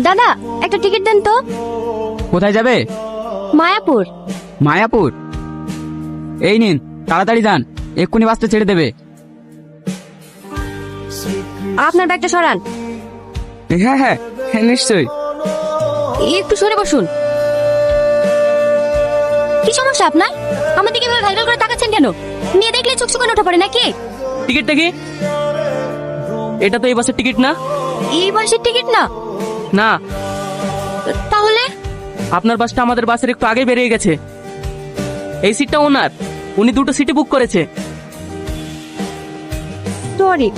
দাদা একটা টিকিট দেন তো। কোথায় যাবে? মায়াপুর। মায়াপুর? এই নিন, তাড়াতাড়ি যান, এক্ষুনি বাসটা ছেড়ে দেবে। আপনার ব্যাগটা সরান। হ্যাঁ হ্যাঁ নিশ্চয়ই। একটু সরে বসুন। কি সমস্যা আপনার? আমার দিকে এভাবে ঘালঘাল করে তাকাচ্ছেন কেন? মেয়ে দেখলে চোখ শুকানো ওঠা পড়ে নাকি? টিকিটটা কি? এটা তো এই বাসের টিকিট না। এই বাসের টিকিট না? না, তাহলে? আপনার বাসটা আমাদের বাসের একটু আগে বেরিয়ে গেছে। এই সিটটা ওনার, উনি দুটো সিটে বুক করেছে। সরি,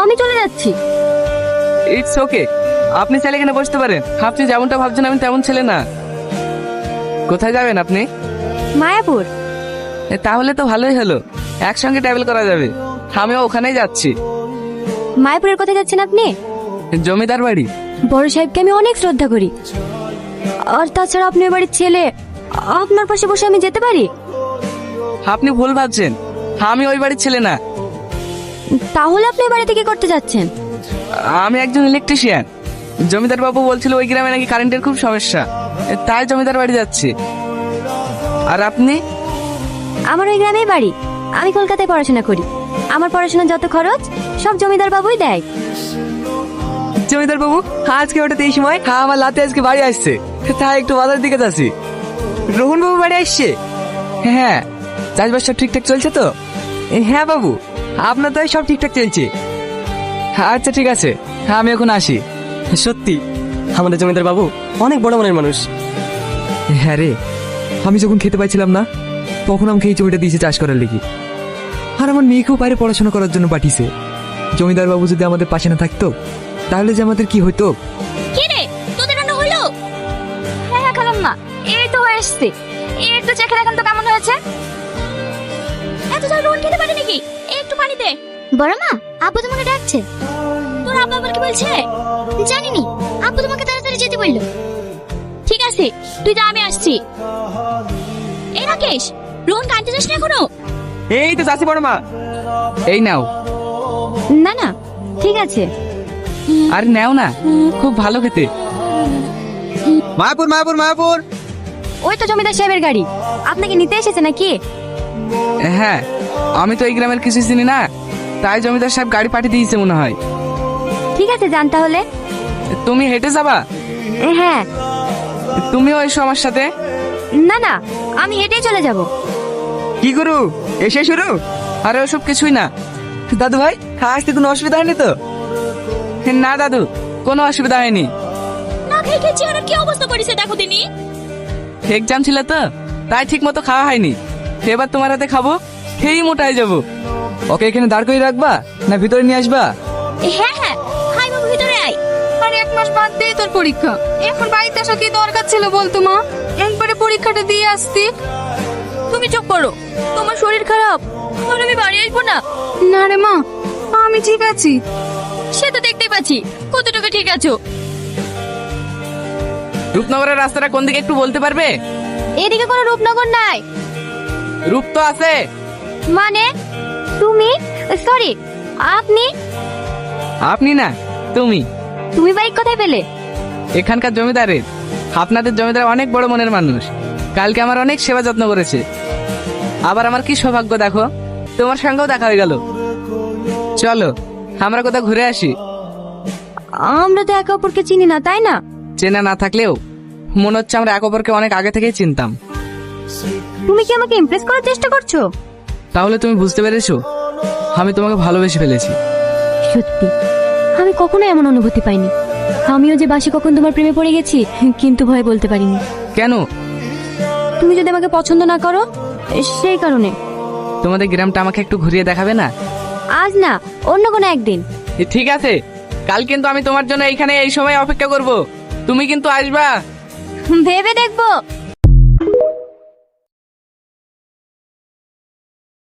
আমি চলে যাচ্ছি। ইটস ওকে, আপনি চাইলে এখানে বসতে পারেন। আপনি যেমনটা ভাবছেন আমি তেমন ছেলে না। কোথায় যাবেন আপনি? মায়াপুর। তাহলে তো ভালোই হলো, একসঙ্গে ট্রাভেল করা যাবে। আমিও ওখানেই যাচ্ছি। মায়াপুরের কোথায় যাচ্ছেন আপনি? জমিদার বাড়ি। বড় সাহেবকে আমি অনেক শ্রদ্ধা করি। আর তাছাড়া আপনি ওই বাড়ির ছেলে, আপনার পাশে বসে আমি যেতে পারি? আপনি ভুল ভাবছেন, আমি ওই বাড়ির ছেলে না। তাহলে আপনি ওই বাড়িতে কি করতে যাচ্ছেন? আমি একজন ইলেকট্রিশিয়ান। জমিদার বাবু বলছিল ওই গ্রামে নাকি কারেন্টের খুব সমস্যা, তাই জমিদার বাড়ি যাচ্ছি। আর আপনি? আমার ওই গ্রামেই বাড়ি। আমি কলকাতায় পড়াশোনা করি। আমার পড়াশোনার যত খরচ সব জমিদার বাবুই দেয়। জমিদার বাবু আজকে হঠাৎ এই সময়? আমার লাতে আজকে বাড়ি আসছে, তাই একটু বাজার দিকে যাচ্ছি। রোহন বাবু বাড়ি আসছে? হ্যাঁ। চাষবাস সব ঠিকঠাক চলছে তো? হ্যাঁ বাবু, আপনার তো সব ঠিকঠাক চলছে। আচ্ছা ঠিক আছে, আমি এখন আসি। সত্যি আমাদের জমিদার বাবু অনেক বড় মনের মানুষ। হ্যাঁ রে, আমি যখন খেতে পাইছিলাম না তখন আমাকে এই জমিটা দিয়েছে চাষ করার লেগে। আর আমার মেয়েকেও বাইরে পড়াশোনা করার জন্য পাঠিয়েছে। জমিদার বাবু যদি আমাদের পাশে না থাকতো তাহলে যে আমাদের কি হতো। কি রে, তোদের রান্না হলো? হ্যাঁ হ্যাঁ খেলাম না, এই তো হয়ে এসছে। একটু চেখে দেখেন তো কেমন হয়েছে। এত ঝাল রোহন খেতে পারে নাকি? একটু পানি দে। বড় মা, আব্বু তোমাকে ডাকছে। তোর আব্বু আবার কি বলছে? জানিনি, আব্বু তোমাকে তাড়াতাড়ি যেতে বললো। ঠিক আছে, তুই যা, আমি আসছি। এই রাকেশ, রোহন কাঁদতে যাস না এখনো? এই তো চাষি বড় মা, এই নাও। না না, ঠিক আছে। আর নাও না, খুব ভালো খেতে। মায়াপুর মায়াপুর মায়াপুর। ওই তো জমিদার সাহেবের গাড়ি। আপনাকে নিতে এসেছে নাকি? হ্যাঁ, আমি তো এই গ্রামের কিছু চিনি না, তাই জমিদার সাহেব গাড়ি পাঠিয়ে দিয়েছে মনে হয়। ঠিক আছে, যান তাহলে। তুমি হেঁটে যাবা? হ্যাঁ। তুমিও এসো আমার সাথে। না না, আমি হেঁটেই চলে যাব। কি করু, এসে শুরু? আরে ওসব কিছুই না। দাদু ভাই, আসতে কোনো অসুবিধা হয়নি তো? না দাদু, কোনো অসুবিধা হয়নি। না খেয়ে খেয়ে চেহারার কি অবস্থা করেছে দেখো দিনি। এক্সাম ছিল তো, তাই ঠিক মতো খাওয়া হয়নি। এবার তোমার হাতে খাবো, খেয়েই মোটায় যাবো। ওকে এখানে দাঁড় করে রাখবা না ভিতরে নিয়ে আসবা? হ্যাঁ হ্যাঁ, হাই বাবু ভিতরে আয়। আর 1 মাস বাদ দিয়ে তোর পরীক্ষা, এখন বাড়িতে আসা কি দরকার ছিল বলতো মা? একবারে পরীক্ষাটা দিয়ে আসতি। তুমি চুপ করো, তোমার শরীর খারাপ, আর আমি বাড়ি আসবো না। না রে মা, আমি ঠিক আছি। সে তো দেখতেই পাচ্ছি কতটুকু ঠিক আছো। রূপনগরের রাস্তাটা কোন দিকে একটু বলতে পারবে? এদিকে কোনো রূপনগর নাই। রূপ তো আছে। মানে তুমি? সরি, আপনি? আপনি না, তুমি। তুমি বাইক কোথায় পেলে? এখানকার জমিদারের। আপনাদের জমিদার অনেক বড় মনের মানুষ। কালকে আমার অনেক সেবা যত্ন করেছে। আবার আমার কি সৌভাগ্য দেখো, তোমার সঙ্গেও দেখা হয়ে গেল। চলো আমরা কোথাও ঘুরে আসি। আমরা তো একে অপরকে চিনি না, তাই না? চেনা না থাকলেও মনে হচ্ছে আমরা এক অপরকে অনেক আগে থেকেই চিনতাম। তুমি কি আমাকে ইমপ্রেস করার চেষ্টা করছো? তাহলে তুমি বুঝতে পেরেছো আমি তোমাকে ভালোবেসে ফেলেছি। সত্যি, আমি কখনো এমন অনুভূতি পাইনি। আমিও যে বাসি কখন তোমার প্রেমে পড়ে গেছি, কিন্তু ভয় বলতে পারিনি। কেন? তুমি যদি আমাকে পছন্দ না করো, সেই কারণে। তোমাদের গ্রামটা আমাকে একটু ঘুরিয়ে দেখাবে না? আজ না, অন্য কোনো একদিন। ঠিক আছে, কাল কিন্তু আমি তোমার জন্য এইখানে এই সময় অপেক্ষা করব। তুমি কিন্তু আসবা। ভেবে দেখবো।